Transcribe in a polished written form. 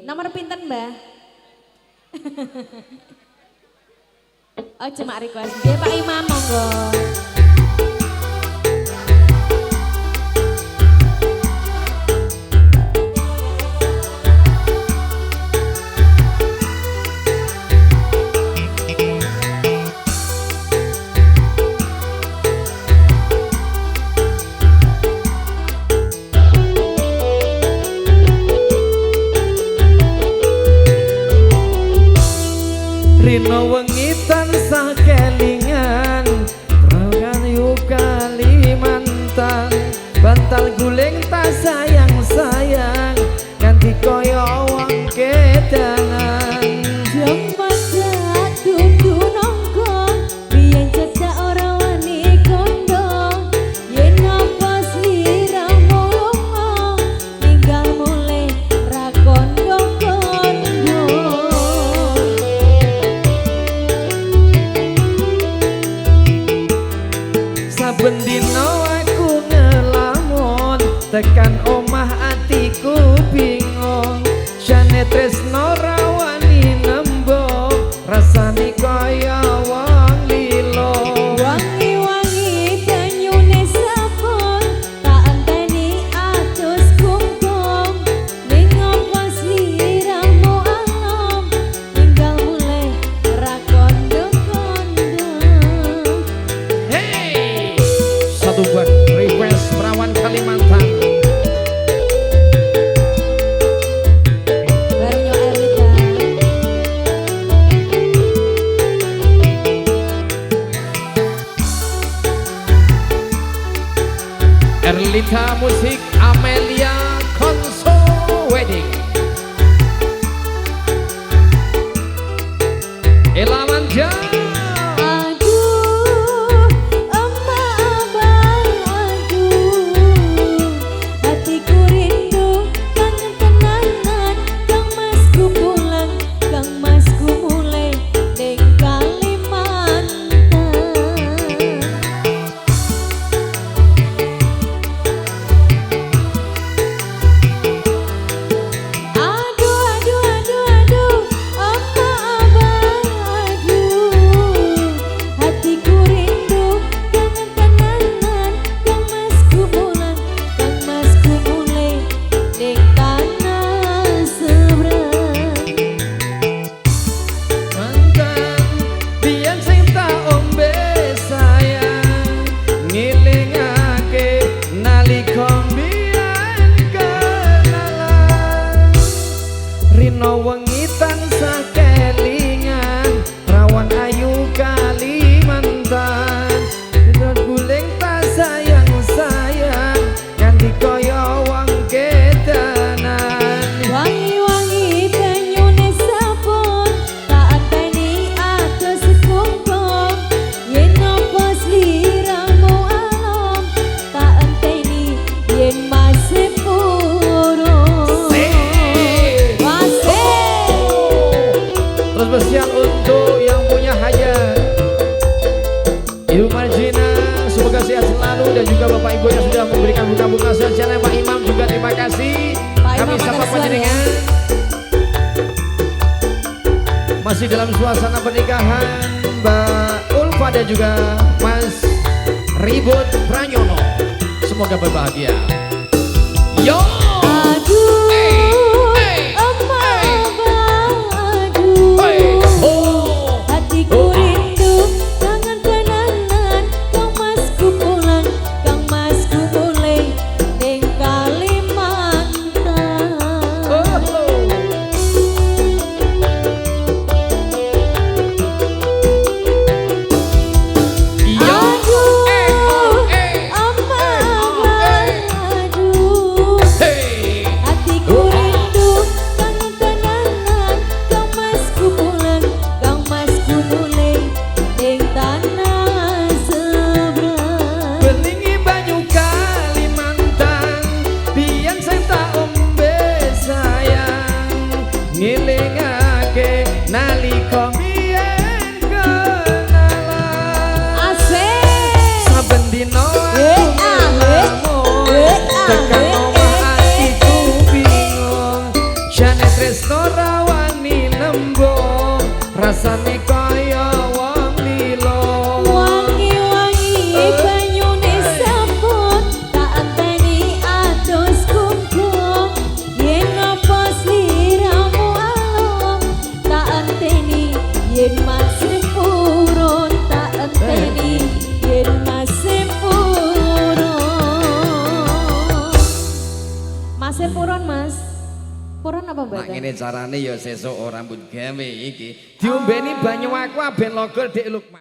Nomor pinten, Mbah? Oh, cuma request. Dia Pak Imam monggo. Rino wengi tansah kelingan Rawan yu Kalimantan Bantal guling tak sayang-sayang Ganti koyo wong kedangan Jong masak dudu nongkong Biyen cedak ora wani kondong Yen apa sliramu lunga Ninggal mulai ra kondong-kondong Saben dino aku ngelamun Tekan omah atiku bingung Jane tresno rawani nembung Rasane kaya wong lilo Wangi-wangi banyune sabun Tak enteni atus kungkung Ning apa sliramu alam Ninggal mulai ra kondong-kondong Hey! Satu buat request perawan Kalimantan Baru Erlita Erlita Musik Amelia Konso Wedding Elamanja Aduh, emak abang, aduh Hatiku rindu, kangen tenanan Kang Masku pulang, Kang Masku mulai Ning Kalimantan Aduh, aduh, aduh, aduh Emak abang, aduh Hatiku rindu, kangen tenanan Kang Masku pulang, Kang Masku mulai Ning tanah seberang mantan biyen sing tak ombe sayang ngilingake nalika mbiyen kenalan Rino wengi tansah kelingan rawan ayu Kalimantan Rino guling tak sayang-sayang ganti kaya wong kedanan Wangi-wangi banyune sabun Tak enteni atus kungkung Yen apa sliramu alam Tak enteni yen masih purung Wasih Terus spesial untuk yang punya hajat Ibu Marjina, semoga sehat selalu. Dan juga Bapak Ibu yang sudah memberikan bunga-bunga saja. Pak Imam juga terima kasih. Pak Kami Imam sapa Anaswan panjenengan masih dalam suasana pernikahan Mbak Ulfa dan juga Mas Ribut Pranyono. Semoga berbahagia. Yo! Aduh, emak abang, aduh Oh! Hatiku rindu, kangen tenanan Kang Masku pulang, Kang Masku mulai Ning Kalimantan Aduh, emak abang, aduh Hatiku rindu, kangen tenanan Kang Masku pulang, Kang Masku mulai Ning tanah seberang Belingi banyu Kalimantan biyen sing tak ombe sayang ngilingake nalika mbiyen kenalan Asik saben dino aku ngelamun tekan omah atiku bingung jane tresno rawani nembung rasane kaya wong lilo wangi-wangi banyune sabun tak enteni atus kumpul yen apa sliramu alon tak enteni yen masih purun tak enteni yen masih purun masih purun mas purun apa Mak mboten ngene carane ya sesuk ora mbut gawe iki diombeni banyu aqua ben logol Dik Lukman